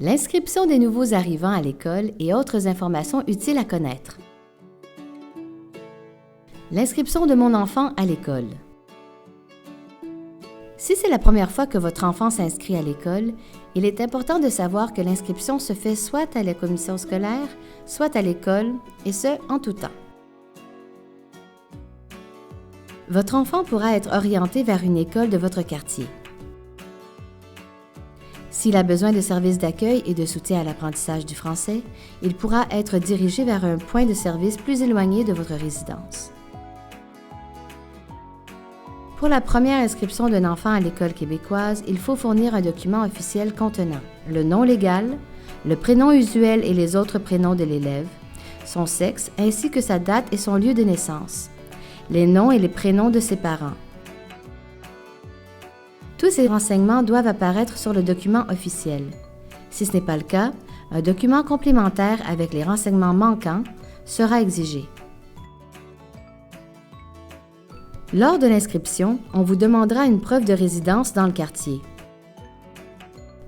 L'inscription des nouveaux arrivants à l'école et autres informations utiles à connaître. L'inscription de mon enfant à l'école. Si c'est la première fois que votre enfant s'inscrit à l'école, il est important de savoir que l'inscription se fait soit à la commission scolaire, soit à l'école, et ce, en tout temps. Votre enfant pourra être orienté vers une école de votre quartier. S'il a besoin de services d'accueil et de soutien à l'apprentissage du français, il pourra être dirigé vers un point de service plus éloigné de votre résidence. Pour la première inscription d'un enfant à l'école québécoise, il faut fournir un document officiel contenant le nom légal, le prénom usuel et les autres prénoms de l'élève, son sexe ainsi que sa date et son lieu de naissance, les noms et les prénoms de ses parents. Tous ces renseignements doivent apparaître sur le document officiel. Si ce n'est pas le cas, un document complémentaire avec les renseignements manquants sera exigé. Lors de l'inscription, on vous demandera une preuve de résidence dans le quartier.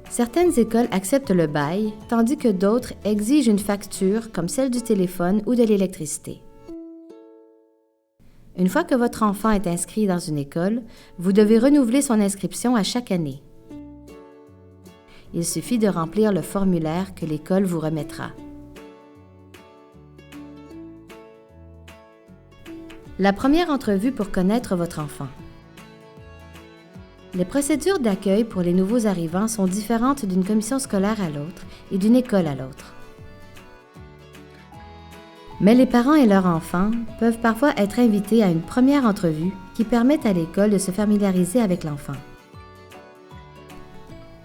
Certaines écoles acceptent le bail, tandis que d'autres exigent une facture comme celle du téléphone ou de l'électricité. Une fois que votre enfant est inscrit dans une école, vous devez renouveler son inscription à chaque année. Il suffit de remplir le formulaire que l'école vous remettra. La première entrevue pour connaître votre enfant. Les procédures d'accueil pour les nouveaux arrivants sont différentes d'une commission scolaire à l'autre et d'une école à l'autre. Mais les parents et leurs enfants peuvent parfois être invités à une première entrevue qui permet à l'école de se familiariser avec l'enfant.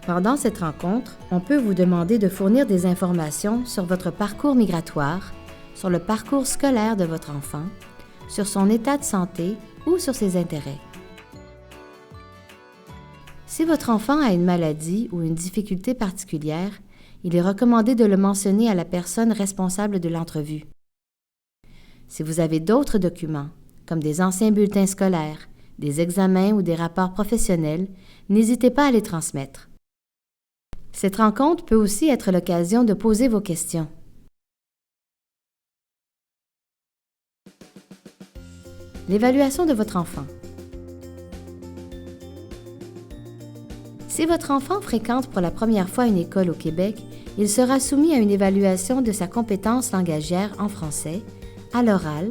Pendant cette rencontre, on peut vous demander de fournir des informations sur votre parcours migratoire, sur le parcours scolaire de votre enfant, sur son état de santé ou sur ses intérêts. Si votre enfant a une maladie ou une difficulté particulière, il est recommandé de le mentionner à la personne responsable de l'entrevue. Si vous avez d'autres documents, comme des anciens bulletins scolaires, des examens ou des rapports professionnels, n'hésitez pas à les transmettre. Cette rencontre peut aussi être l'occasion de poser vos questions. L'évaluation de votre enfant. Si votre enfant fréquente pour la première fois une école au Québec, il sera soumis à une évaluation de sa compétence langagière en français, à l'oral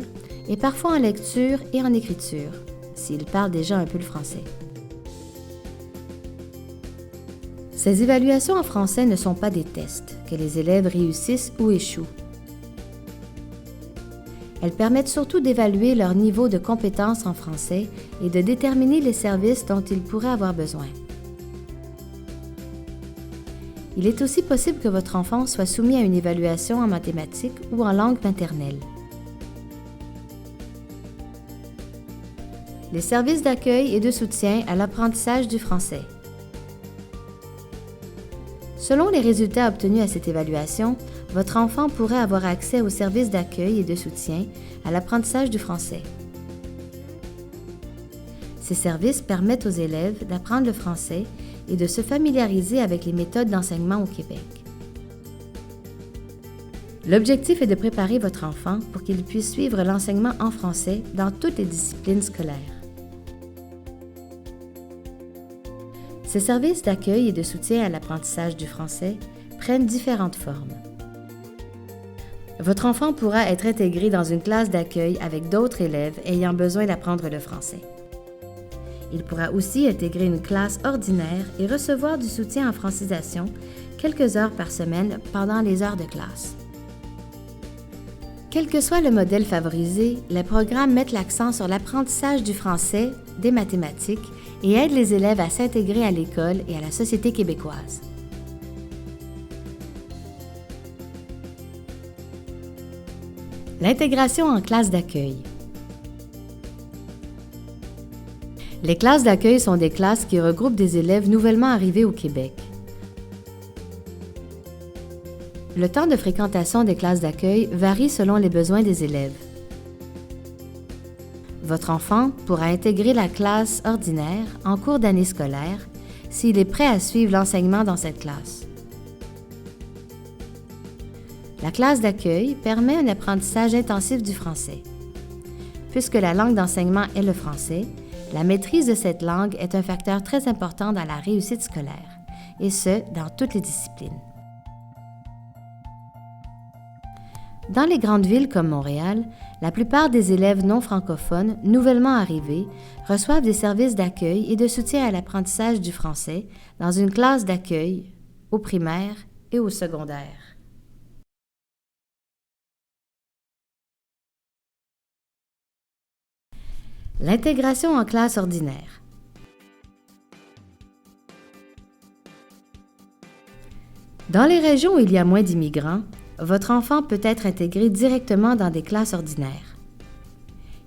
et parfois en lecture et en écriture, s'il parle déjà un peu le français. Ces évaluations en français ne sont pas des tests que les élèves réussissent ou échouent. Elles permettent surtout d'évaluer leur niveau de compétence en français et de déterminer les services dont ils pourraient avoir besoin. Il est aussi possible que votre enfant soit soumis à une évaluation en mathématiques ou en langue maternelle. Les services d'accueil et de soutien à l'apprentissage du français. Selon les résultats obtenus à cette évaluation, votre enfant pourrait avoir accès aux services d'accueil et de soutien à l'apprentissage du français. Ces services permettent aux élèves d'apprendre le français et de se familiariser avec les méthodes d'enseignement au Québec. L'objectif est de préparer votre enfant pour qu'il puisse suivre l'enseignement en français dans toutes les disciplines scolaires. Ces services d'accueil et de soutien à l'apprentissage du français prennent différentes formes. Votre enfant pourra être intégré dans une classe d'accueil avec d'autres élèves ayant besoin d'apprendre le français. Il pourra aussi intégrer une classe ordinaire et recevoir du soutien en francisation quelques heures par semaine pendant les heures de classe. Quel que soit le modèle favorisé, les programmes mettent l'accent sur l'apprentissage du français, des mathématiques et aident les élèves à s'intégrer à l'école et à la société québécoise. L'intégration en classe d'accueil. Les classes d'accueil sont des classes qui regroupent des élèves nouvellement arrivés au Québec. Le temps de fréquentation des classes d'accueil varie selon les besoins des élèves. Votre enfant pourra intégrer la classe ordinaire en cours d'année scolaire s'il est prêt à suivre l'enseignement dans cette classe. La classe d'accueil permet un apprentissage intensif du français. Puisque la langue d'enseignement est le français, la maîtrise de cette langue est un facteur très important dans la réussite scolaire, et ce, dans toutes les disciplines. Dans les grandes villes comme Montréal, la plupart des élèves non francophones nouvellement arrivés reçoivent des services d'accueil et de soutien à l'apprentissage du français dans une classe d'accueil au primaire et au secondaire. L'intégration en classe ordinaire. Dans les régions où il y a moins d'immigrants, votre enfant peut être intégré directement dans des classes ordinaires.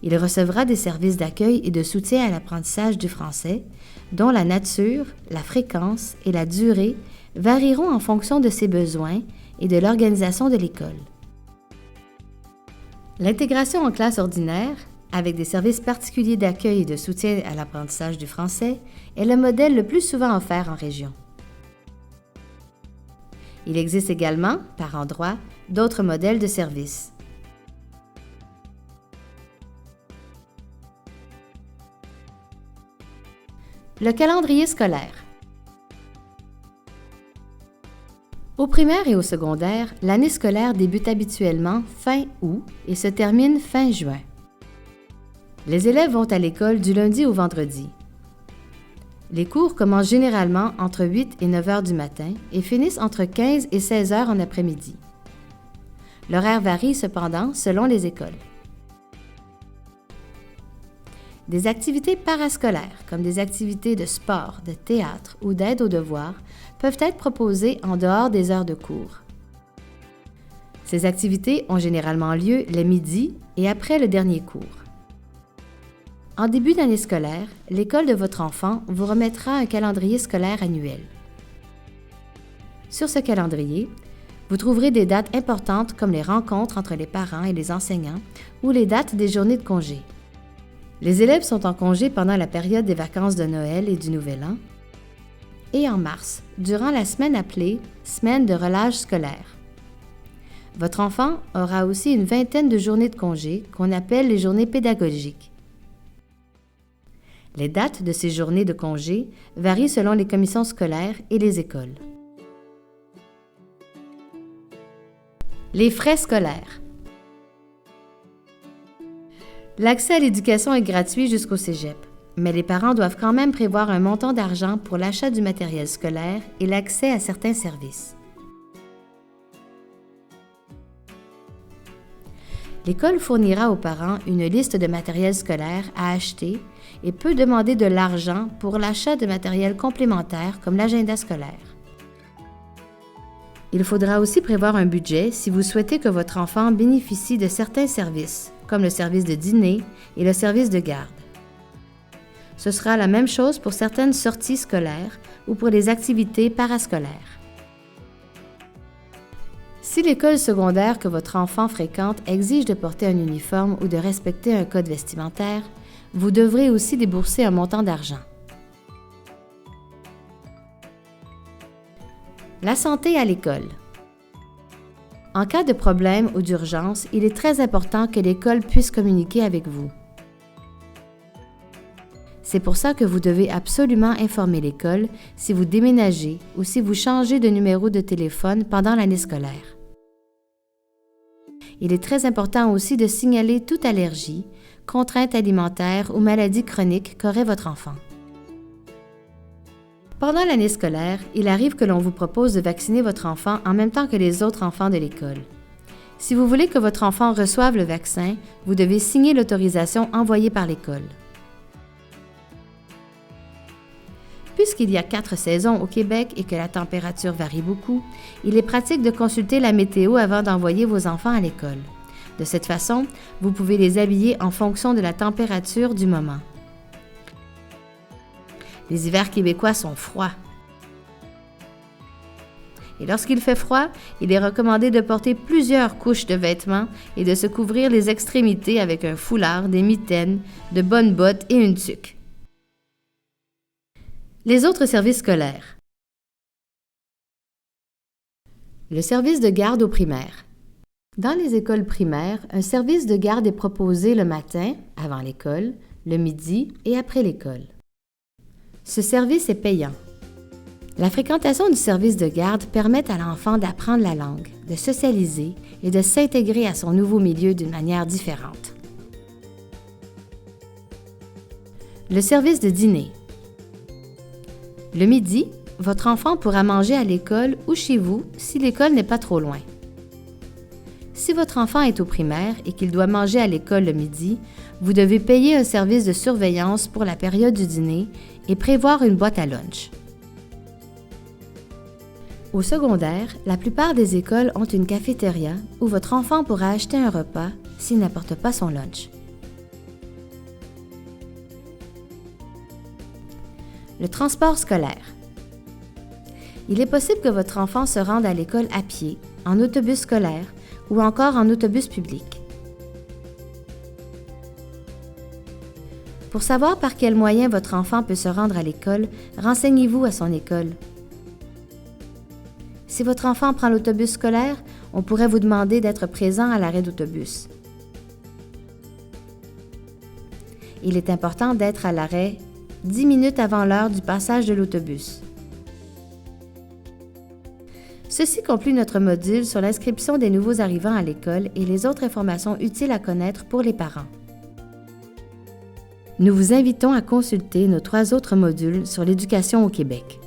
Il recevra des services d'accueil et de soutien à l'apprentissage du français, dont la nature, la fréquence et la durée varieront en fonction de ses besoins et de l'organisation de l'école. L'intégration en classe ordinaire, avec des services particuliers d'accueil et de soutien à l'apprentissage du français, est le modèle le plus souvent offert en région. Il existe également, par endroits, d'autres modèles de services. Le calendrier scolaire. Au primaire et au secondaire, l'année scolaire débute habituellement fin août et se termine fin juin. Les élèves vont à l'école du lundi au vendredi. Les cours commencent généralement entre 8 et 9 heures du matin et finissent entre 15 et 16 heures en après-midi. L'horaire varie cependant selon les écoles. Des activités parascolaires, comme des activités de sport, de théâtre ou d'aide aux devoirs, peuvent être proposées en dehors des heures de cours. Ces activités ont généralement lieu le midi et après le dernier cours. En début d'année scolaire, l'école de votre enfant vous remettra un calendrier scolaire annuel. Sur ce calendrier, vous trouverez des dates importantes comme les rencontres entre les parents et les enseignants ou les dates des journées de congé. Les élèves sont en congé pendant la période des vacances de Noël et du Nouvel An et en mars, durant la semaine appelée « Semaine de relâche scolaire ». Votre enfant aura aussi une vingtaine de journées de congé qu'on appelle les journées pédagogiques. Les dates de ces journées de congé varient selon les commissions scolaires et les écoles. Les frais scolaires. L'accès à l'éducation est gratuit jusqu'au cégep, mais les parents doivent quand même prévoir un montant d'argent pour l'achat du matériel scolaire et l'accès à certains services. L'école fournira aux parents une liste de matériel scolaire à acheter et peut demander de l'argent pour l'achat de matériel complémentaire comme l'agenda scolaire. Il faudra aussi prévoir un budget si vous souhaitez que votre enfant bénéficie de certains services, comme le service de dîner et le service de garde. Ce sera la même chose pour certaines sorties scolaires ou pour les activités parascolaires. Si l'école secondaire que votre enfant fréquente exige de porter un uniforme ou de respecter un code vestimentaire, vous devrez aussi débourser un montant d'argent. La santé à l'école. En cas de problème ou d'urgence, il est très important que l'école puisse communiquer avec vous. C'est pour ça que vous devez absolument informer l'école si vous déménagez ou si vous changez de numéro de téléphone pendant l'année scolaire. Il est très important aussi de signaler toute allergie, contrainte alimentaire ou maladie chronique qu'aurait votre enfant. Pendant l'année scolaire, il arrive que l'on vous propose de vacciner votre enfant en même temps que les autres enfants de l'école. Si vous voulez que votre enfant reçoive le vaccin, vous devez signer l'autorisation envoyée par l'école. Puisqu'il y a 4 saisons au Québec et que la température varie beaucoup, il est pratique de consulter la météo avant d'envoyer vos enfants à l'école. De cette façon, vous pouvez les habiller en fonction de la température du moment. Les hivers québécois sont froids. Et lorsqu'il fait froid, il est recommandé de porter plusieurs couches de vêtements et de se couvrir les extrémités avec un foulard, des mitaines, de bonnes bottes et une tuque. Les autres services scolaires. Le service de garde au primaire. Dans les écoles primaires, un service de garde est proposé le matin, avant l'école, le midi et après l'école. Ce service est payant. La fréquentation du service de garde permet à l'enfant d'apprendre la langue, de socialiser et de s'intégrer à son nouveau milieu d'une manière différente. Le service de dîner. Le midi, votre enfant pourra manger à l'école ou chez vous si l'école n'est pas trop loin. Si votre enfant est au primaire et qu'il doit manger à l'école le midi, vous devez payer un service de surveillance pour la période du dîner et prévoir une boîte à lunch. Au secondaire, la plupart des écoles ont une cafétéria où votre enfant pourra acheter un repas s'il n'apporte pas son lunch. Le transport scolaire. Il est possible que votre enfant se rende à l'école à pied, en autobus scolaire ou encore en autobus public. Pour savoir par quel moyen votre enfant peut se rendre à l'école, renseignez-vous à son école. Si votre enfant prend l'autobus scolaire, on pourrait vous demander d'être présent à l'arrêt d'autobus. Il est important d'être à l'arrêt 10 minutes avant l'heure du passage de l'autobus. Ceci conclut notre module sur l'inscription des nouveaux arrivants à l'école et les autres informations utiles à connaître pour les parents. Nous vous invitons à consulter nos 3 autres modules sur l'éducation au Québec.